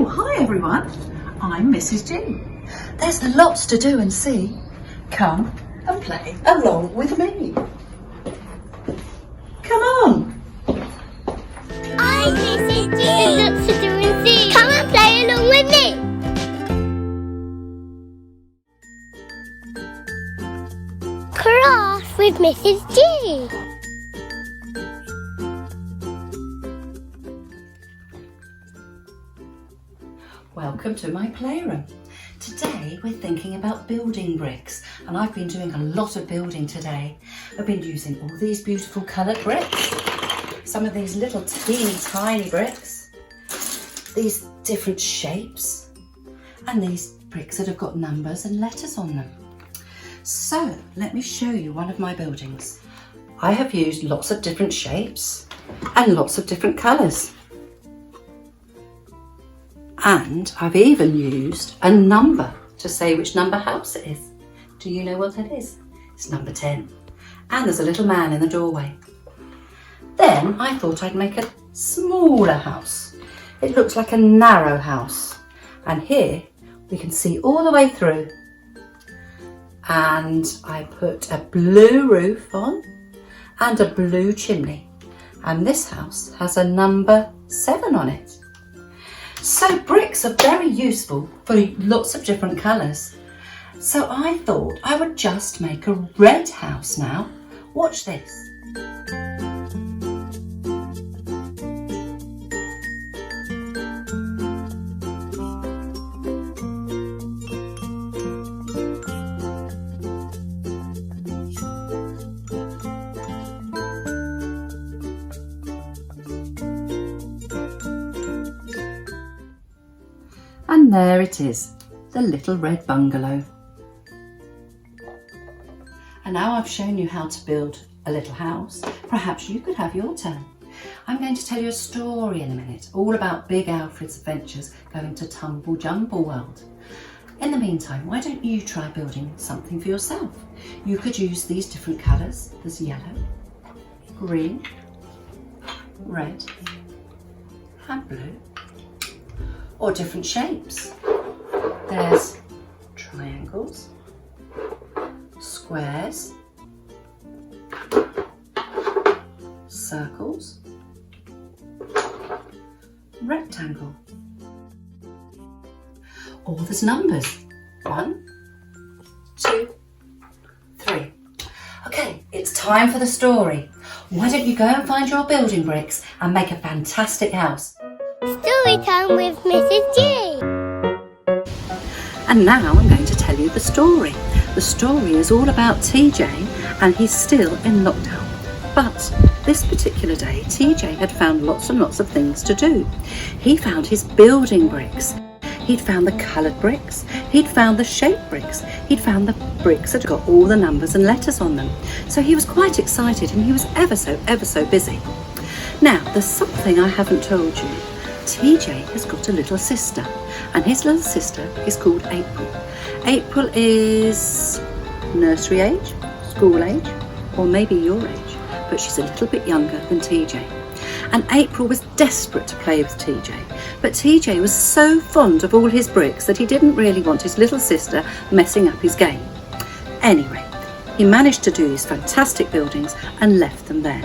Oh, hi everyone. I'm Mrs. G. There's lots to do and see. Come and play along with me. Come on. I'm Mrs. G. There's lots to do and see. Come and play along with me. Craft with Mrs. G. Welcome to my playroom. Today we're thinking about building bricks, and I've been doing a lot of building today. I've been using all these beautiful coloured bricks, some of these little teeny tiny bricks, these different shapes, and these bricks that have got numbers and letters on them. So let me show you one of my buildings. I have used lots of different shapes and lots of different colours. And I've even used a number to say which number house it is. Do you know what that is? It's number 10. And there's a little man in the doorway. Then I thought I'd make a smaller house. It looks like a narrow house. And here we can see all the way through. And I put a blue roof on and a blue chimney. And this house has a number 7 on it. So bricks are very useful for lots of different colours. So I thought I would just make a red house now. Watch this. And there it is, the little red bungalow. And now I've shown you how to build a little house. Perhaps you could have your turn. I'm going to tell you a story in a minute, all about Big Alfred's adventures going to Tumble Jumble World. In the meantime, why don't you try building something for yourself? You could use these different colours. There's yellow, green, red and blue. Or different shapes. There's triangles, squares, circles, rectangle. Or there's numbers. 1, 2, 3. Okay, it's time for the story. Why don't you go and find your building bricks and make a fantastic house? Story time with Mrs. G. And now I'm going to tell you the story. The story is all about TJ, and he's still in lockdown. But this particular day, TJ had found lots and lots of things to do. He found his building bricks. He'd found the coloured bricks. He'd found the shaped bricks. He'd found the bricks that got all the numbers and letters on them. So he was quite excited, and he was ever so busy. Now, there's something I haven't told you. TJ has got a little sister, and his little sister is called April. April is nursery age, school age, or maybe your age, but she's a little bit younger than TJ. And April was desperate to play with TJ, but TJ was so fond of all his bricks that he didn't really want his little sister messing up his game. Anyway, he managed to do these fantastic buildings and left them there.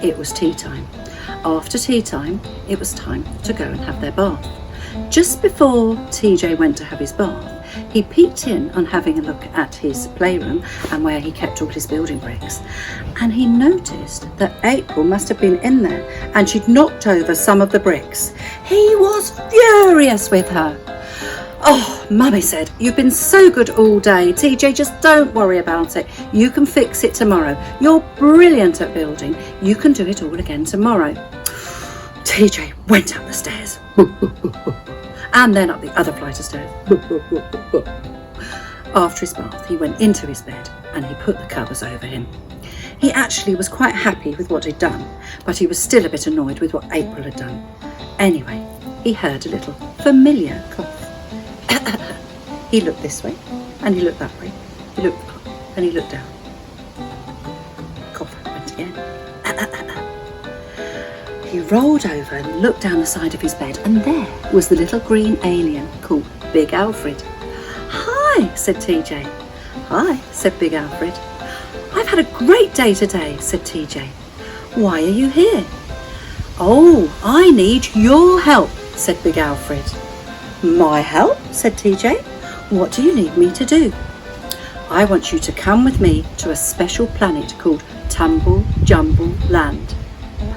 It was tea time. After tea time, it was time to go and have their bath. Just before TJ went to have his bath, he peeked in on having a look at his playroom and where he kept all his building bricks. And he noticed that April must have been in there and she'd knocked over some of the bricks. He was furious with her. Oh, Mummy said, "You've been so good all day. TJ, just don't worry about it. You can fix it tomorrow. You're brilliant at building. You can do it all again tomorrow." TJ went up the stairs and then up the other flight of stairs. After his bath, he went into his bed and he put the covers over him. He actually was quite happy with what he'd done, but he was still a bit annoyed with what April had done. Anyway, he heard a little familiar cough. He looked this way and he looked that way. He looked up and he looked down. Cough went again. He rolled over and looked down the side of his bed, and there was the little green alien called Big Alfred. "Hi," said TJ. "Hi," said Big Alfred. "I've had a great day today," said TJ. "Why are you here?" "Oh, I need your help," said Big Alfred. "My help?" said TJ. "What do you need me to do?" "I want you to come with me to a special planet called Tumble Jumble Land."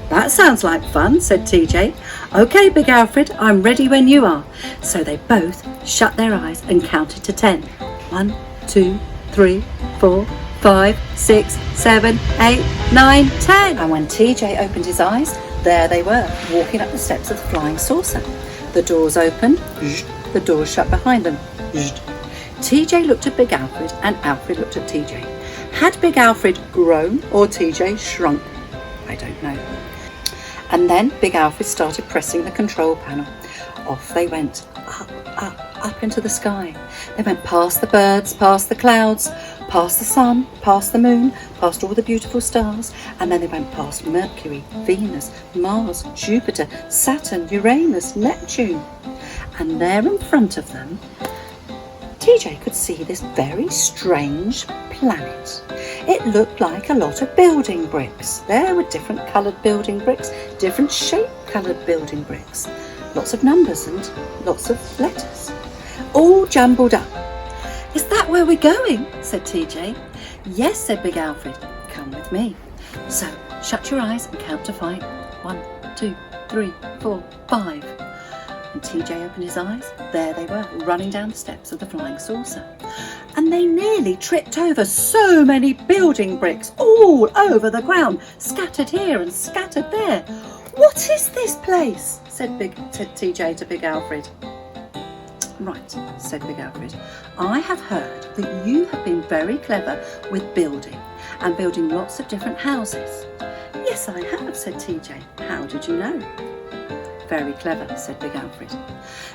"That sounds like fun," said TJ. "Okay, Big Alfred, I'm ready when you are." So they both shut their eyes and counted to 10. 1, 2, 3, 4, 5, 6, 7, 8, 9, 10. And when TJ opened his eyes, there they were, walking up the steps of the flying saucer. The doors opened, the doors shut behind them. TJ looked at Big Alfred and Alfred looked at TJ. Had Big Alfred grown or TJ shrunk? I don't know. And then Big Alfred started pressing the control panel. Off they went, up into the sky. They went past the birds, past the clouds, past the sun, past the moon, past all the beautiful stars, and then they went past Mercury, Venus, Mars, Jupiter, Saturn, Uranus, Neptune. And there in front of them, TJ could see this very strange planet. It looked like a lot of building bricks. There were different coloured building bricks, different shaped coloured building bricks. Lots of numbers and lots of letters, all jumbled up. "Is that where we're going?" said TJ. "Yes," said Big Alfred. "Come with me." So shut your eyes and count to 5. 1, 2, 3, 4, 5. When TJ opened his eyes, there they were, running down the steps of the flying saucer. And they nearly tripped over so many building bricks all over the ground, scattered here and scattered there. "What is this place?" said TJ to Big Alfred. "Right," said Big Alfred. "I have heard that you have been very clever with building and building lots of different houses." "Yes, I have," said TJ. "How did you know?" "Very clever," said Big Alfred.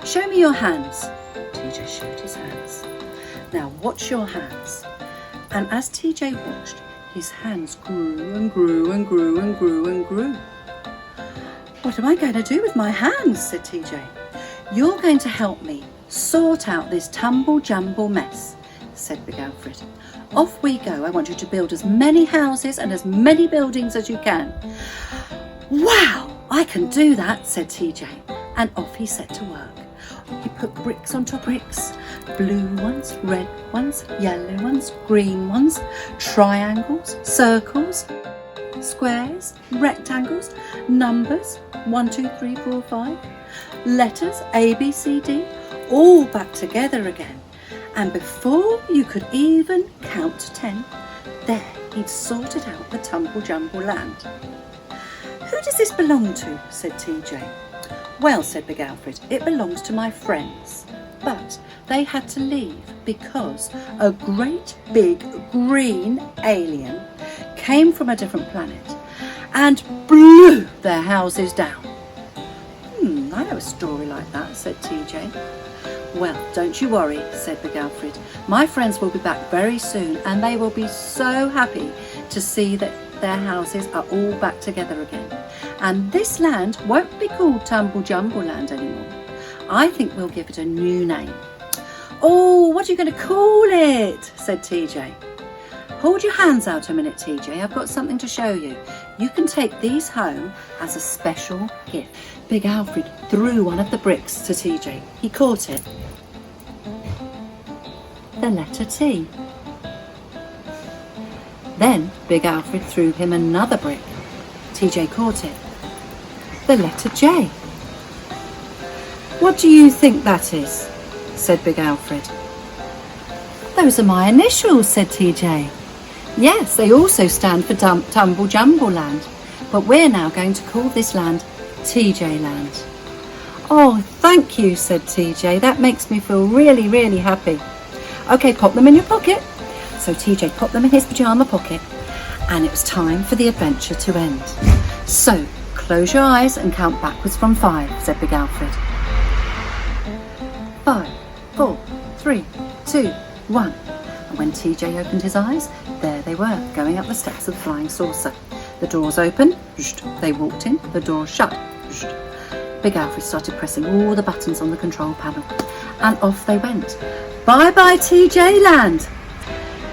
"Show me your hands." TJ showed his hands. "Now watch your hands." And as TJ watched, his hands grew and grew and grew and grew and grew. "What am I going to do with my hands?" said TJ. "You're going to help me sort out this tumble jumble mess," said Big Alfred. "Off we go. I want you to build as many houses and as many buildings as you can." "Wow, I can do that," said TJ. And off he set to work. He put bricks on top of bricks, blue ones, red ones, yellow ones, green ones, triangles, circles, squares, rectangles, numbers, 1, 2, 3, 4, 5, letters A, B, C, D, all back together again. And before you could even count to 10, there he'd sorted out the Tumble Jumble Land. "Who does this belong to?" said TJ. "Well," said Big Alfred, "it belongs to my friends. But they had to leave because a great big green alien came from a different planet and blew their houses down." "I know a story like that," said TJ. "Well, don't you worry," said Big Alfred. "My friends will be back very soon and they will be so happy to see that their houses are all back together again. And this land won't be called Tumble Jumble Land anymore. I think we'll give it a new name." "Oh, what are you going to call it?" said TJ. "Hold your hands out a minute, TJ. I've got something to show you. You can take these home as a special gift." Big Alfred threw one of the bricks to TJ. He caught it. The letter T. Then Big Alfred threw him another brick. TJ caught it. The letter J. "What do you think that is?" said Big Alfred. "Those are my initials," said TJ. "Yes, they also stand for Tumble Jumble Land, but we're now going to call this land TJ Land." "Oh, thank you," said TJ. "That makes me feel really, really happy." "Okay, pop them in your pocket." So TJ popped them in his pyjama pocket, and it was time for the adventure to end. "So, close your eyes and count backwards from 5, said Big Alfred. 5, 4, 3, 2, 1. And when TJ opened his eyes, there they were, going up the steps of the flying saucer. The doors opened, they walked in, the door shut. Big Alfred started pressing all the buttons on the control panel, and off they went. Bye bye TJ Land!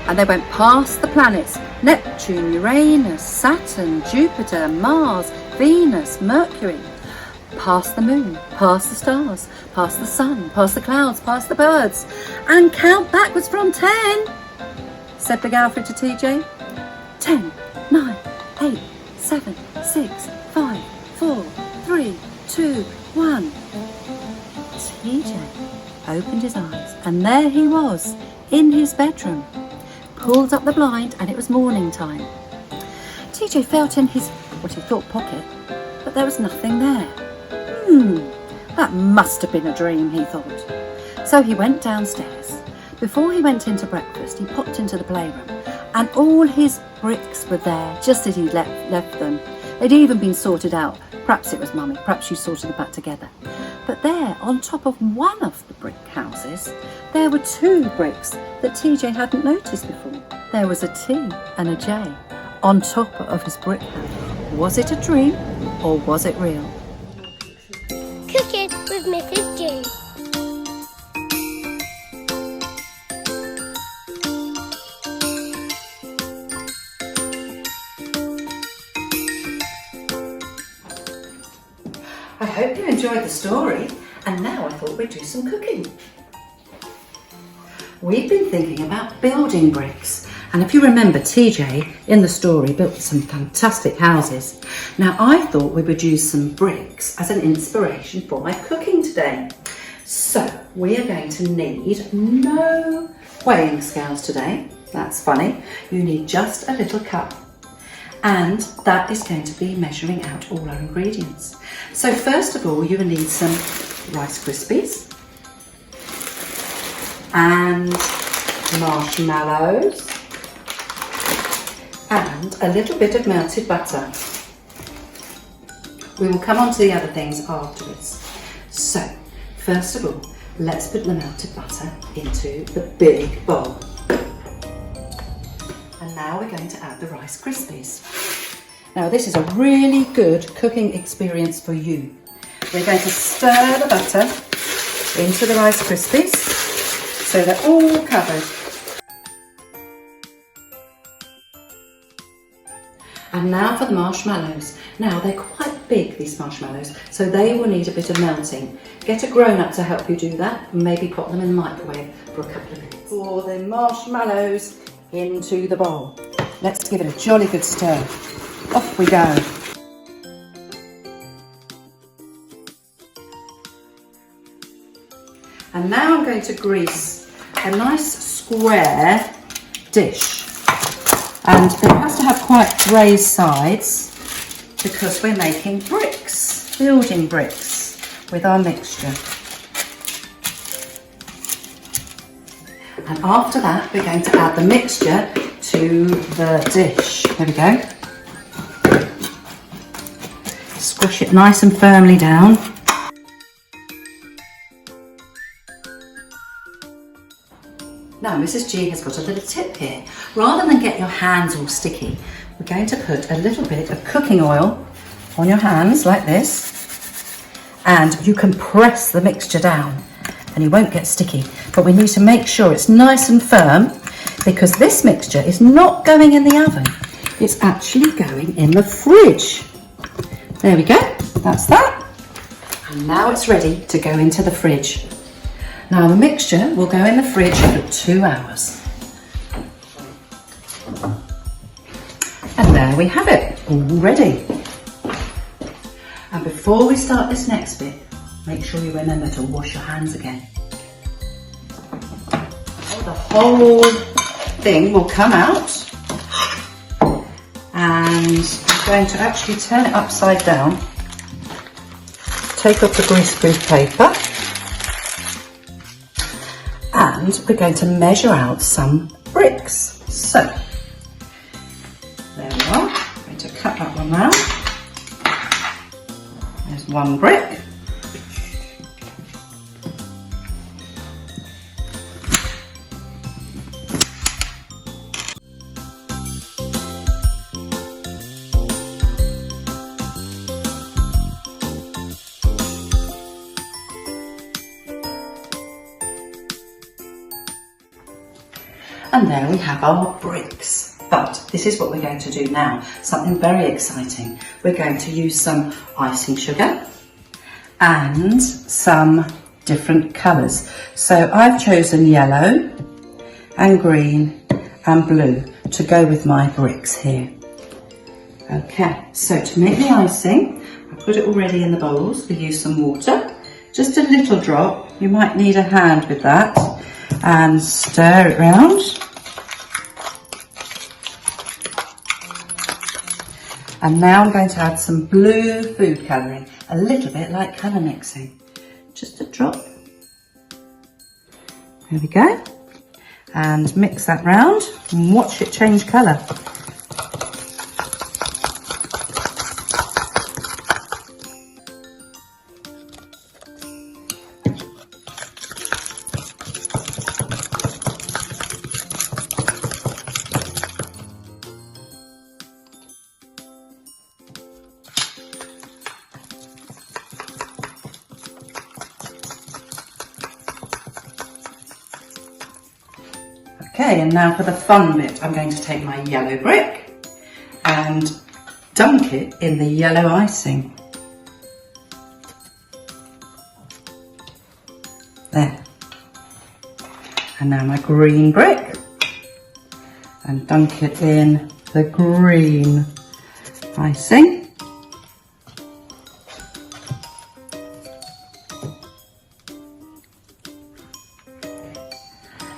And they went past the planets: Neptune, Uranus, Saturn, Jupiter, Mars, Venus, Mercury. Past the moon, past the stars, past the sun, past the clouds, past the birds. And count backwards from 10, said Big Alfred to TJ. 10, 9, 8, 7, 6, 5, 4, 3, 2, 1. TJ opened his eyes, and there he was in his bedroom. Pulled up the blind, and it was morning time. TJ felt in his, what he thought, pocket, but there was nothing there. That must have been a dream, he thought. So he went downstairs. Before he went into breakfast, he popped into the playroom, and all his bricks were there, just as he'd left them. They'd even been sorted out. Perhaps it was Mummy, perhaps she sorted them back together. But there, on top of one of the brick houses, there were 2 bricks that TJ hadn't noticed before. There was a T and a J on top of his brick house. Was it a dream, or was it real? Cooking with Mrs. G. I hope you enjoyed the story, and now I thought we'd do some cooking. We've been thinking about building bricks, and if you remember, TJ in the story built some fantastic houses. Now I thought we would use some bricks as an inspiration for my cooking today. So we are going to need no weighing scales today. That's funny. You need just a little cup. And that is going to be measuring out all our ingredients. So first of all, you will need some Rice Krispies and marshmallows and a little bit of melted butter. We will come on to the other things afterwards. So first of all, let's put the melted butter into the big bowl. And now we're going to add the Rice Krispies. Now this is a really good cooking experience for you. We're going to stir the butter into the Rice Krispies so they're all covered. And now for the marshmallows. Now they're quite big, these marshmallows, so they will need a bit of melting. Get a grown-up to help you do that, and maybe pop them in the microwave for a couple of minutes. Pour the marshmallows into the bowl. Let's give it a jolly good stir. Off we go. And now I'm going to grease a nice square dish. And it has to have quite raised sides because we're making bricks, building bricks with our mixture. And after that, we're going to add the mixture to the dish. There we go. Squish it nice and firmly down. Now Mrs. G has got a little tip here. Rather than get your hands all sticky, we're going to put a little bit of cooking oil on your hands like this, and you can press the mixture down and you won't get sticky. But we need to make sure it's nice and firm because this mixture is not going in the oven. It's actually going in the fridge. There we go, that's that. And now it's ready to go into the fridge. Now the mixture will go in the fridge for 2 hours. And there we have it, all ready. And before we start this next bit, make sure you remember to wash your hands again. The whole thing will come out, and I'm going to actually turn it upside down. Take off the greaseproof paper. And we're going to measure out some bricks. So, there we are. I'm going to cut that one out. There's 1 brick. And there we have our bricks. But this is what we're going to do now, something very exciting. We're going to use some icing sugar and some different colours. So I've chosen yellow and green and blue to go with my bricks here. Okay, so to make the icing, I put it already in the bowls. We use some water, just a little drop. You might need a hand with that, and stir it round. And now I'm going to add some blue food colouring, a little bit like colour mixing. Just a drop. There we go. And mix that round and watch it change colour. Okay, and now for the fun bit, I'm going to take my yellow brick and dunk it in the yellow icing. There. And now my green brick and dunk it in the green icing.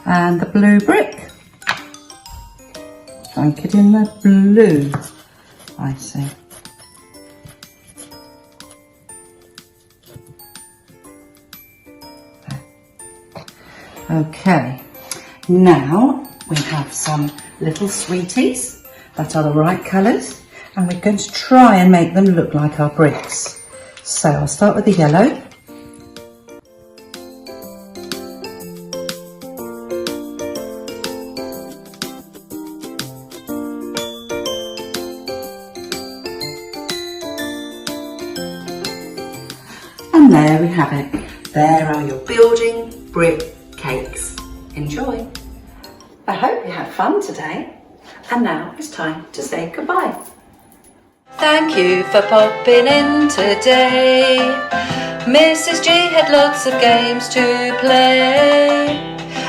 And the blue brick, dunk it in the blue icing. Okay, now we have some little sweeties that are the right colours, and we're going to try and make them look like our bricks. So I'll start with the yellow. And there we have it. There are your building brick cakes. Enjoy. I hope you had fun today. And now it's time to say goodbye. Thank you for popping in today. Mrs. G had lots of games to play.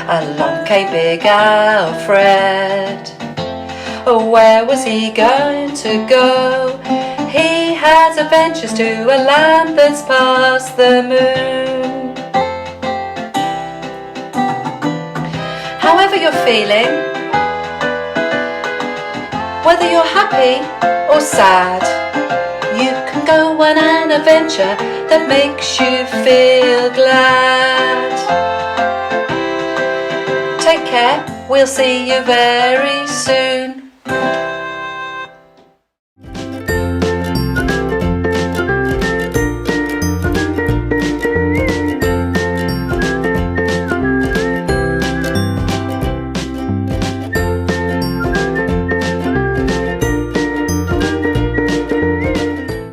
Along came Big Alfred. Oh, where was he going to go? He has adventures to a land that's past the moon. However you're feeling, whether you're happy or sad, you can go on an adventure that makes you feel glad. Take care, we'll see you very soon.